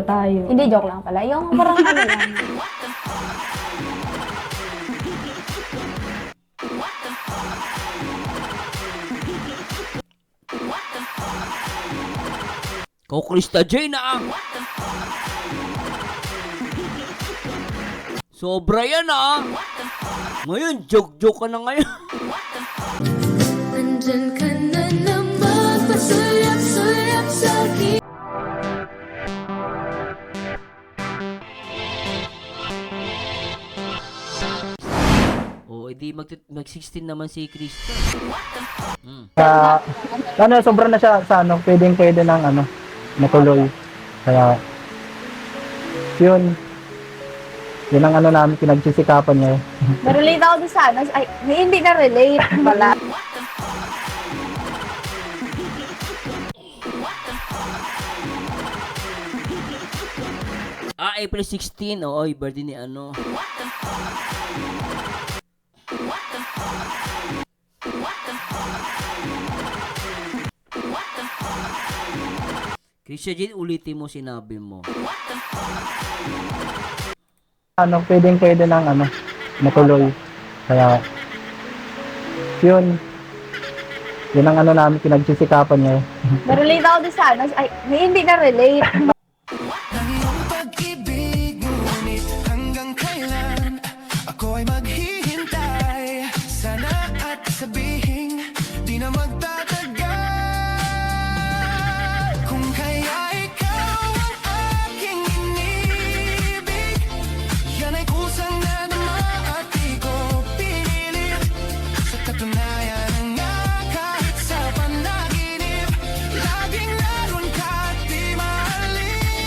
Tayo. Hindi, joke lang pala. Yung parang ano lang. Ikaw, Krista J na sobra yan Ngayon, joke-joke ka na ngayon. Nandyan ka na naman, pasulap-sulap sa'kin. Edi mag-16 naman si Krista. Sobra na siya sa pwede ng natuloy. Kaya, yun ang namin, pinagsisikapan niya. Na-relate ako dun sa ay, hindi na-relate pala. April 16, birthday ni Krisha Jane, ulitin mo sinabi mo. Pwede ng natuloy. Kaya, yun ang namin, pinagsisikapan niya. Na-relate ako dun sa ay, hindi na-relate. Ng iyong pag-ibig, ngunit hanggang kailan ako ay maghihintay. Sana at sabihin, di na magtatagal. Kung kaya ikaw ang aking inibig, yan ay kusang nadama at di ko pinilit. Sa katunayan nga kahit sa panaginip, laging naroon ka at di maalis.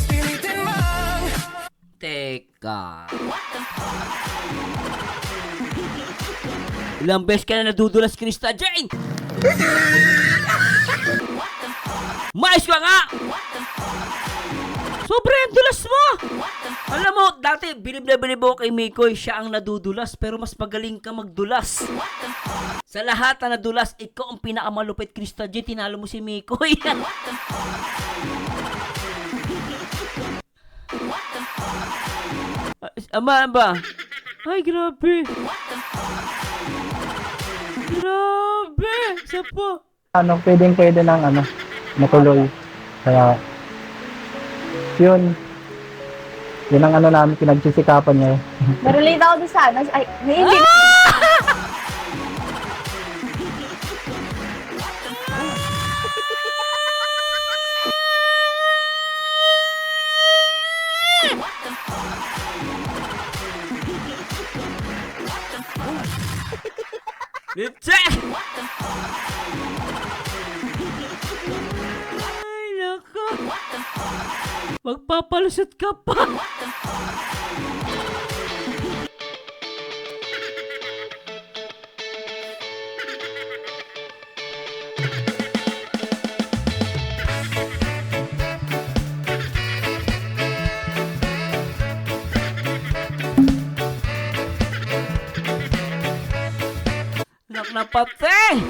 Pilitin mang Teka. Ilang beses ka na nadudulas, Krista Jane? Mais ka nga! Sobrang yung dulas mo! Alam mo, dati bilib na bilib ako kay Mikoy, siya ang nadudulas, pero mas magaling ka magdulas. Sa lahat na nadulas, ikaw ang pinakamalupit, Krista Jane, tinalo mo si Mikoy. Ama ba? Ay, grabe. Grabe! Isa po. Pwede ng natuloy. Kaya, yun ang namin, pinagsisikapan niya. Na-relate ako dun sa ay, hindi. Litse! Ay, nako. Magpapalusot ka pa. Napate!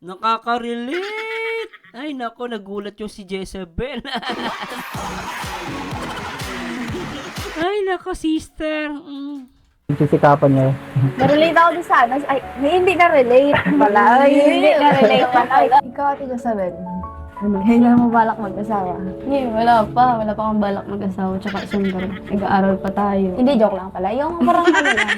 Nakaka-relate! Ay nako, nagulat yung si Jezebel. Ay nako, sister. Pinagsisikapan niya. Na-relate ako dun sa ay, hindi na-relate pala. Ay, hindi na-relate pala. Ikaw, Ate Josabel. Kailan mo balak mag-asawa? Hindi, wala pa. Wala pa akong balak mag-asawa tsaka sundalo. Nag-aaral pa tayo. Hindi, joke lang pala. Yung parang ano lang.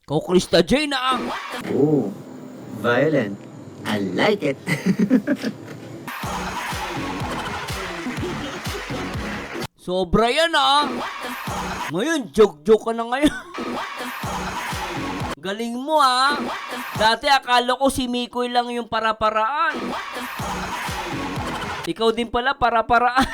Ikaw, Krista J na Oh, violent. I like it. sobra yan Ngayon, joke-joke ka na ngayon. Galing mo Dati akala ko si Mikoy lang yung para-paraan. Ikaw din pala para-paraan.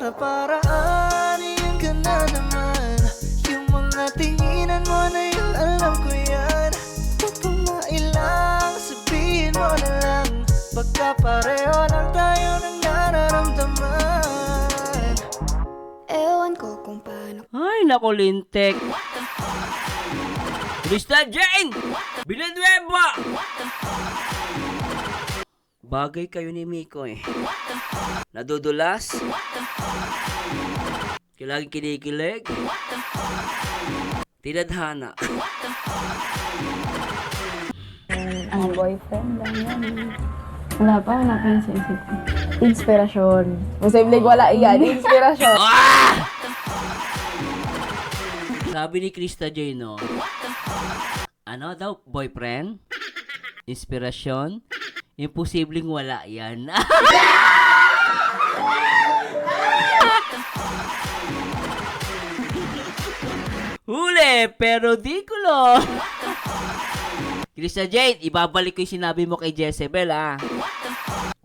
para paraan, yun ka na naman. Yung mga tinginan mo na yun, alam ko yan. Huwag kang mailang, sabihin mo na lang. Baka pareho lang tayo ng nararamdaman. Ewan ko kung paano Ay, nako, lintik. Krista Jane! Villanueva! Bagay kayo ni Miko eh. Nadudulas? Laging kinikilig? Tinadhana. Ang boyfriend lang yan. Wala pa, wala pa yun sa isip ko. Inspirasyon. Posibleng wala yan. Inspirasyon. Ah! Sabi ni Krista Jane, no? Ano daw, boyfriend? Inspirasyon? Imposibleng wala yan. Huli, pero di kulo. Krista Jane, ibabalik ko yung sinabi mo kay Jezebel, ha?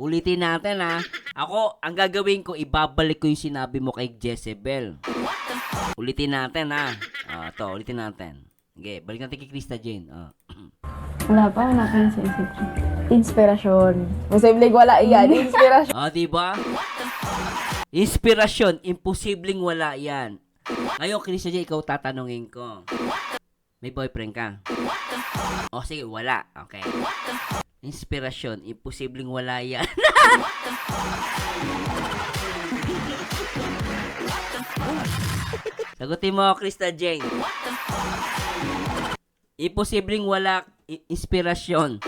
Ulitin natin, ha? Ako, ang gagawin ko, ibabalik ko yung sinabi mo kay Jezebel. Ulitin natin, ha? Ulitin natin. Okay, balik natin kay Krista Jane. Wala pa, wala pa yun sa isip ko. Inspirasyon. Posibleng wala yan. Inspirasyon. Diba? Inspirasyon, imposibleng wala yan. Ngayon, Krista Jane, ikaw tatanungin ko. May boyfriend ka? O, sige, wala. Okay. Inspirasyon, imposibleng wala yan. Sagutin mo, Krista Jane. Imposibleng wala inspirasyon.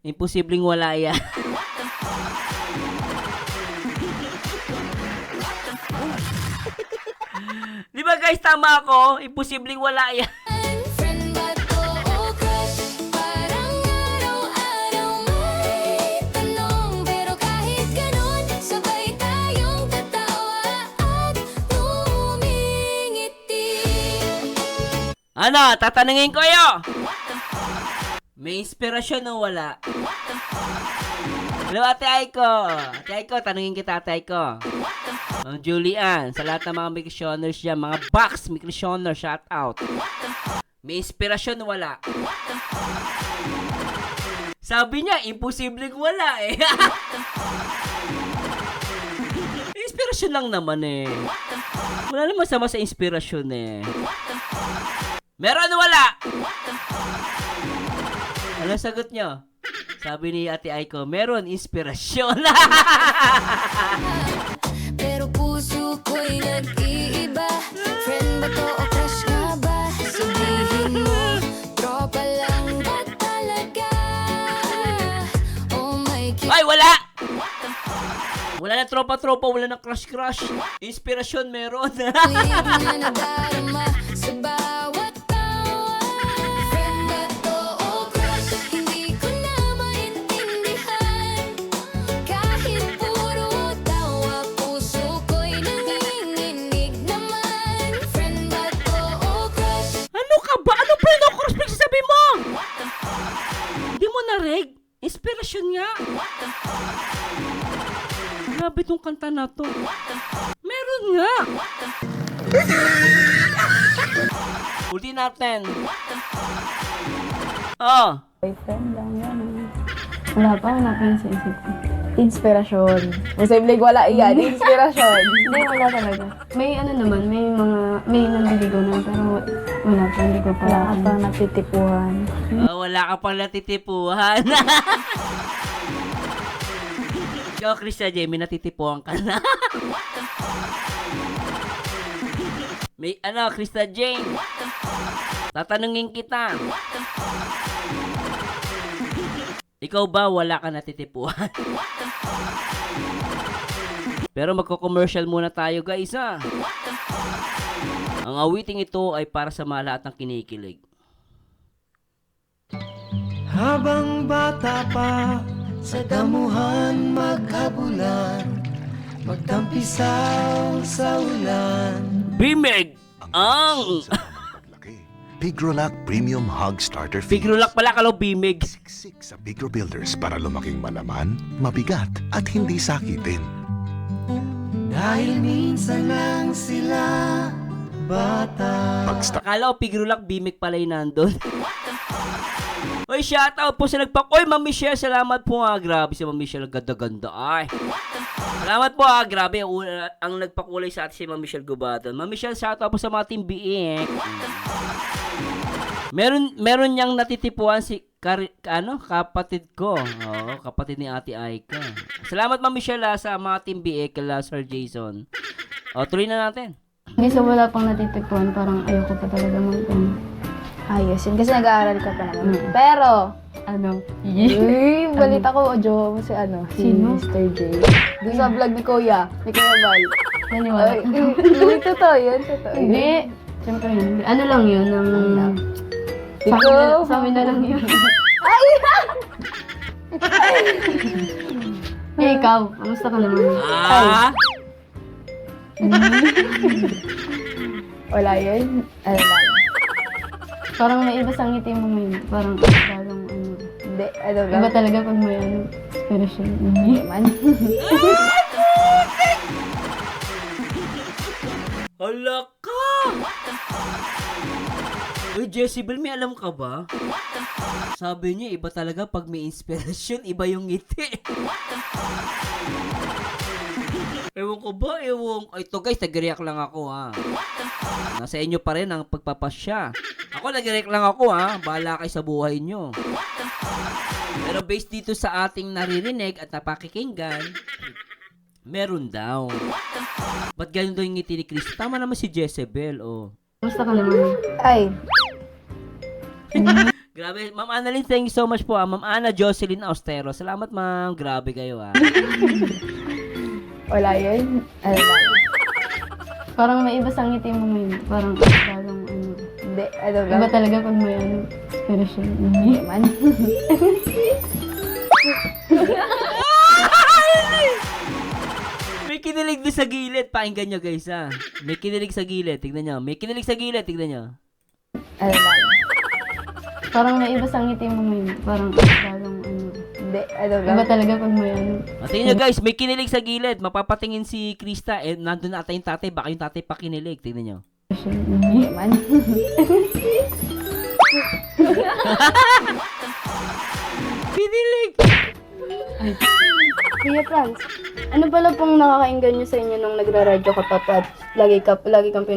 Imposibleng wala yan. Di ba guys, tama ako? Imposibleng wala yan. friend ba to o crush? Parang araw-araw may tanong. Pero kahit ganun, sabay tayong tatawa at ngumingiti. Ano, tatanungin ko yo. May inspirasyon o wala? Hello, Ate Aiko. Ate Aiko, tanungin kita, Ate Aiko. Ang Julian, sa lahat ng mga microsioners dyan, mga box microsioner, shout out. May inspirasyon o wala? Sabi niya, imposibleng wala eh. Inspirasyon lang naman eh. Wala naman sama sa inspirasyon eh. Meron o wala? Ano sagot nyo? Sabi ni Ate Aiko, meron inspirasyon. Pero puso ko'y nag-iiba. Friend ba to o crush nga ba? Sabihin mo, tropa lang ba talaga? Oh my God. Ay, wala! Wala na tropa-tropa, wala na crush-crush. Inspirasyon meron. Na nadarama sa bawat tawa. Friend ba to o crush? Hindi ko na maintindihan. Kahit puro tawa, puso ko'y nanginginig naman. Friend ba to o crush? Ano ka ba? Ano pa yung crush pagsasabi mo? Hindi mo na-reg? Inspirasyon nga. Grabe tong kanta na to. Meron nga. Ulitin natin. Oh. Boyfriend lang yan. Wala pa, wala pa yun sa isip ko. Inspirasyon. Posibleng wala yan. Inspirasyon. Hindi, wala talaga. May ano naman, may naliligaw na, pero wala pa, hindi ko pa. Wala ka pang natitipuhan. Wala ka pang natitipuhan. Ikaw, Krista J, may natitipuhan ka na. May ano, Krista Jane. Tatanungin kita. Ikaw ba wala ka natitipuhan? Pero magko-commercial muna tayo, guys, ha. Ang awiting ito ay para sa mga lahat ng kinikilig. Habang bata pa, sa damuhan maghabulan, magtampisaw sa ulan. Bimig! Ang... Pigrolac Premium Hog Starter Feed. Pigrolac pala, kalaw bimig. Siksik sa Pigro Builders para lumaking malaman, mabigat at hindi sakitin. Dahil minsan lang sila bata. Akala ko Pigrulak, Bimik pala yung nandun. Oy, shoutout po sa Oy, Ma'am Michelle, salamat po nga. Grabe si Ma'am Michelle, ganda-ganda. Ay. Salamat po grabe. Ang nagpakulay sa atin si Ma'am Michelle Gubaton. Ma'am Michelle, shoutout po sa mga team Biik. Meron niyang natitipuan si kapatid ko. Oo, kapatid ni Ate Aika. Salamat Ma'am Michelle sa mga team Biik, kala Sir Jason. O, tuloy na natin. Hindi sa wala pang natitipuan, parang ayoko pa talaga Ayos yun. Kasi nag-aaral ka pa naman. Pero, uy, balita ko, jowa mo si Sino? Mr. J. Doon sa vlog ni Kuya Val. Naniwala Ay, ka. totoo yun, totoo yun. Hindi. Siyempre hindi. Ano lang yun? Sa amin na lang yun. Eh, ikaw, kamusta ka naman? Wala yun. Ano lang. Parang may iba sa ngiti mo ngayon. Parang lalong Hindi, ano lang. Iba talaga pag may inspiration. Hindi. Man. Hala ka! Uy, Jezebel, may alam ka ba? Sabi niya, iba talaga pag may inspiration, iba yung ngiti. Ewan ko ba? Ay, ito guys, nag-react lang ako ha. Nasa inyo pa rin ang pagpapasya. Ako, nag-react lang ako ha. Bahala kayo sa buhay nyo. Pero based dito sa ating naririnig at napakikinggan, meron daw. Ba't ganun daw yung ngiti ni Chris? Tama naman si Jezebel, oh. Kamusta ka naman? Ay, Grabe. Ma'am Annalyn, thank you so much po. Ma'am Ana Jocelyn Austero. Salamat, ma'am. Grabe kayo, wala yun. Ano lang. Parang may iba sa ngiti mo ngayon. Parang lalong Hindi, ano lang. Iba talaga pag may inspiration. Hindi. Man. May kinilig doon sa gilid. Pakinggan nyo, guys, ha. May kinilig sa gilid. Tignan nyo. May kinilig sa gilid. Tignan nyo. Ano lang. Parang may iba sa ngiti mo ngayon. Parang lalong Hindi, ano lang. Iba talaga pag may Tingnan nyo, guys. May kinilig sa gilid. Mapapatingin si Krista. Nandun na ata yung tatay. Baka yung tatay pa kinilig. Tignan nyo. Hindi. Man. Kinilig! Kuya Franz, ano pala pong nakakainggan nyo sa inyo nung nagra-radyo ka pa at lagi kang